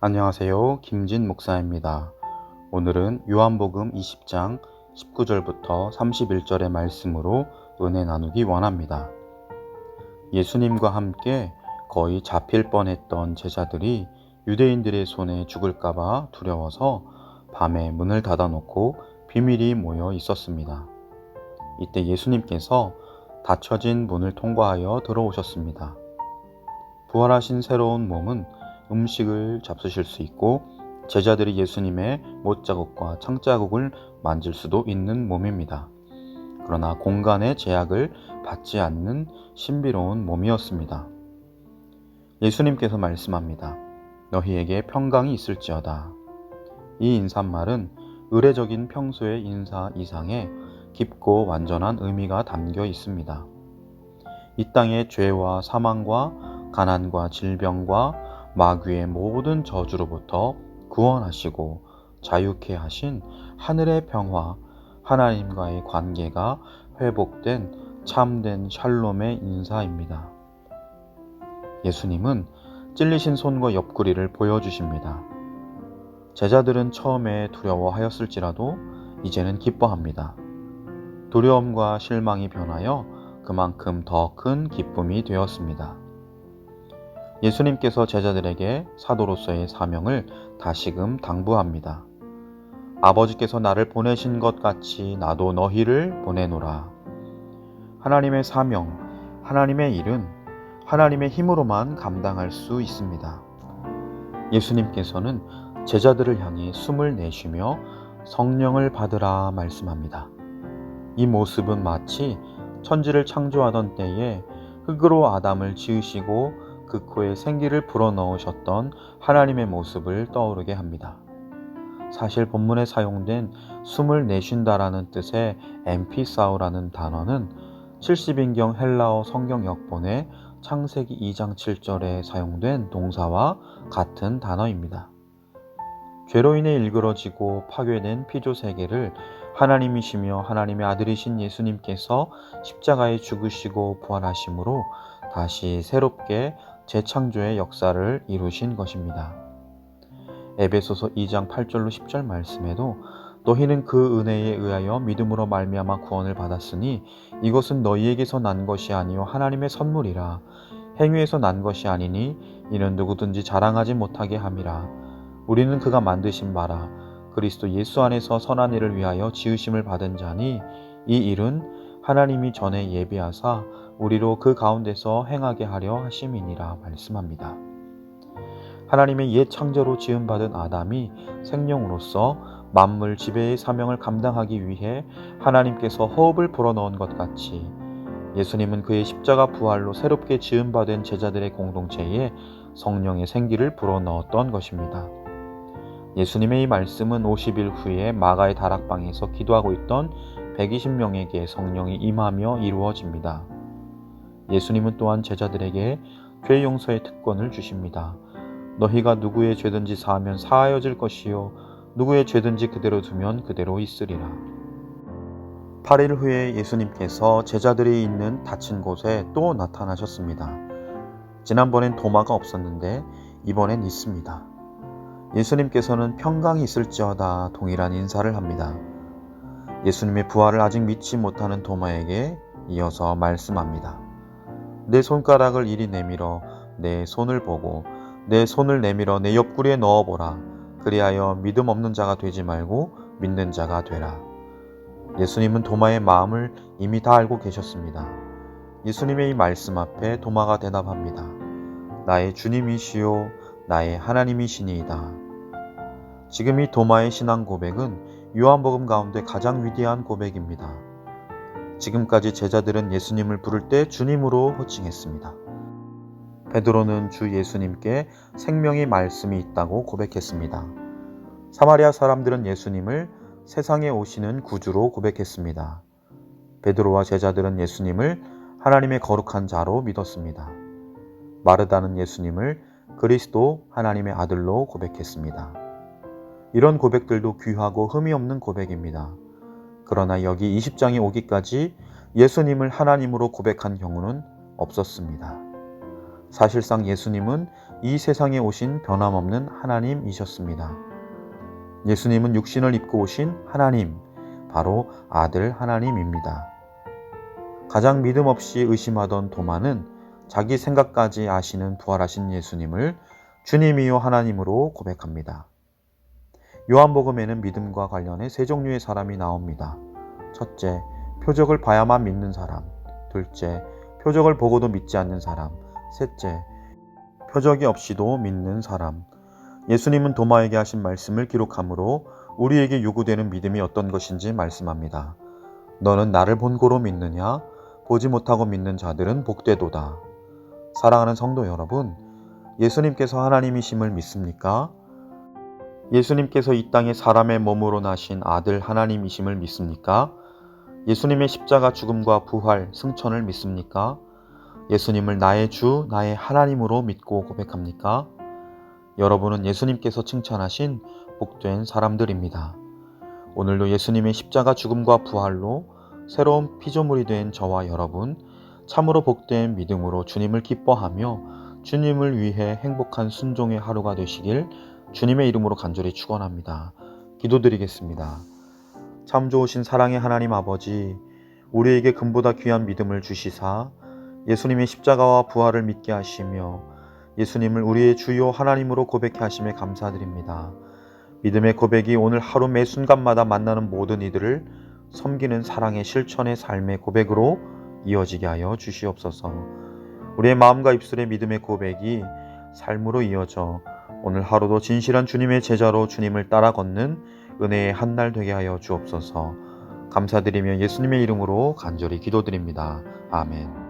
안녕하세요. 김진 목사입니다. 오늘은 요한복음 20장 19절부터 31절의 말씀으로 은혜 나누기 원합니다. 예수님과 함께 거의 잡힐 뻔했던 제자들이 유대인들의 손에 죽을까봐 두려워서 밤에 문을 닫아놓고 비밀히 모여 있었습니다. 이때 예수님께서 닫혀진 문을 통과하여 들어오셨습니다. 부활하신 새로운 몸은 음식을 잡수실 수 있고 제자들이 예수님의 못자국과 창자국을 만질 수도 있는 몸입니다. 그러나 공간의 제약을 받지 않는 신비로운 몸이었습니다. 예수님께서 말씀합니다. 너희에게 평강이 있을지어다. 이 인사말은 의례적인 평소의 인사 이상의 깊고 완전한 의미가 담겨 있습니다. 이 땅의 죄와 사망과 가난과 질병과 마귀의 모든 저주로부터 구원하시고 자유케 하신 하늘의 평화, 하나님과의 관계가 회복된 참된 샬롬의 인사입니다. 예수님은 찔리신 손과 옆구리를 보여주십니다. 제자들은 처음에 두려워하였을지라도 이제는 기뻐합니다. 두려움과 실망이 변하여 그만큼 더 큰 기쁨이 되었습니다. 예수님께서 제자들에게 사도로서의 사명을 다시금 당부합니다. 아버지께서 나를 보내신 것 같이 나도 너희를 보내노라. 하나님의 사명, 하나님의 일은 하나님의 힘으로만 감당할 수 있습니다. 예수님께서는 제자들을 향해 숨을 내쉬며 성령을 받으라 말씀합니다. 이 모습은 마치 천지를 창조하던 때에 흙으로 아담을 지으시고 그 코에 생기를 불어넣으셨던 하나님의 모습을 떠오르게 합니다. 사실 본문에 사용된 숨을 내쉰다라는 뜻의 엠피사우라는 단어는 70인경 헬라어 성경 역본의 창세기 2장 7절에 사용된 동사와 같은 단어입니다. 죄로 인해 일그러지고 파괴된 피조 세계를 하나님이시며 하나님의 아들이신 예수님께서 십자가에 죽으시고 부활하심으로 다시 새롭게 재창조의 역사를 이루신 것입니다. 에베소서 2장 8절로 10절 말씀에도 너희는 그 은혜에 의하여 믿음으로 말미암아 구원을 받았으니 이것은 너희에게서 난 것이 아니요 하나님의 선물이라. 행위에서 난 것이 아니니 이는 누구든지 자랑하지 못하게 함이라. 우리는 그가 만드신 바라 그리스도 예수 안에서 선한 일을 위하여 지으심을 받은 자니 이 일은 하나님이 전에 예비하사 우리로 그 가운데서 행하게 하려 하심이니라 말씀합니다. 하나님의 옛 창조로 지음받은 아담이 생명으로서 만물 지배의 사명을 감당하기 위해 하나님께서 호흡을 불어넣은 것 같이 예수님은 그의 십자가 부활로 새롭게 지음받은 제자들의 공동체에 성령의 생기를 불어넣었던 것입니다. 예수님의 이 말씀은 50일 후에 마가의 다락방에서 기도하고 있던 120명에게 성령이 임하며 이루어집니다. 예수님은 또한 제자들에게 죄 용서의 특권을 주십니다. 너희가 누구의 죄든지 사하면 사하여질 것이요 누구의 죄든지 그대로 두면 그대로 있으리라. 8일 후에 예수님께서 제자들이 있는 닫힌 곳에 또 나타나셨습니다. 지난번엔 도마가 없었는데 이번엔 있습니다. 예수님께서는 평강이 있을지어다 동일한 인사를 합니다. 예수님의 부활을 아직 믿지 못하는 도마에게 이어서 말씀합니다. 내 손가락을 이리 내밀어 내 손을 보고 내 손을 내밀어 내 옆구리에 넣어보라. 그리하여 믿음 없는 자가 되지 말고 믿는 자가 되라. 예수님은 도마의 마음을 이미 다 알고 계셨습니다. 예수님의 이 말씀 앞에 도마가 대답합니다. 나의 주님이시요 나의 하나님이시니이다. 지금 이 도마의 신앙 고백은 요한복음 가운데 가장 위대한 고백입니다. 지금까지 제자들은 예수님을 부를 때 주님으로 호칭했습니다. 베드로는 주 예수님께 생명의 말씀이 있다고 고백했습니다. 사마리아 사람들은 예수님을 세상에 오시는 구주로 고백했습니다. 베드로와 제자들은 예수님을 하나님의 거룩한 자로 믿었습니다. 마르다는 예수님을 그리스도 하나님의 아들로 고백했습니다. 이런 고백들도 귀하고 흠이 없는 고백입니다. 그러나 여기 20장에 오기까지 예수님을 하나님으로 고백한 경우는 없었습니다. 사실상 예수님은 이 세상에 오신 변함없는 하나님이셨습니다. 예수님은 육신을 입고 오신 하나님, 바로 아들 하나님입니다. 가장 믿음 없이 의심하던 도마는 자기 생각까지 아시는 부활하신 예수님을 주님이요 하나님으로 고백합니다. 요한복음에는 믿음과 관련해 세 종류의 사람이 나옵니다. 첫째, 표적을 봐야만 믿는 사람. 둘째, 표적을 보고도 믿지 않는 사람. 셋째, 표적이 없이도 믿는 사람. 예수님은 도마에게 하신 말씀을 기록하므로 우리에게 요구되는 믿음이 어떤 것인지 말씀합니다. 너는 나를 본고로 믿느냐? 보지 못하고 믿는 자들은 복되도다. 사랑하는 성도 여러분, 예수님께서 하나님이심을 믿습니까? 예수님께서 이 땅에 사람의 몸으로 나신 아들 하나님이심을 믿습니까? 예수님의 십자가 죽음과 부활, 승천을 믿습니까? 예수님을 나의 주, 나의 하나님으로 믿고 고백합니까? 여러분은 예수님께서 칭찬하신 복된 사람들입니다. 오늘도 예수님의 십자가 죽음과 부활로 새로운 피조물이 된 저와 여러분, 참으로 복된 믿음으로 주님을 기뻐하며 주님을 위해 행복한 순종의 하루가 되시길 주님의 이름으로 간절히 축원합니다. 기도드리겠습니다. 참 좋으신 사랑의 하나님 아버지, 우리에게 금보다 귀한 믿음을 주시사 예수님의 십자가와 부활을 믿게 하시며 예수님을 우리의 주요 하나님으로 고백해 하심에 감사드립니다. 믿음의 고백이 오늘 하루 매 순간마다 만나는 모든 이들을 섬기는 사랑의 실천의 삶의 고백으로 이어지게 하여 주시옵소서. 우리의 마음과 입술의 믿음의 고백이 삶으로 이어져 오늘 하루도 진실한 주님의 제자로 주님을 따라 걷는 은혜의 한날 되게 하여 주옵소서. 감사드리며 예수님의 이름으로 간절히 기도드립니다. 아멘.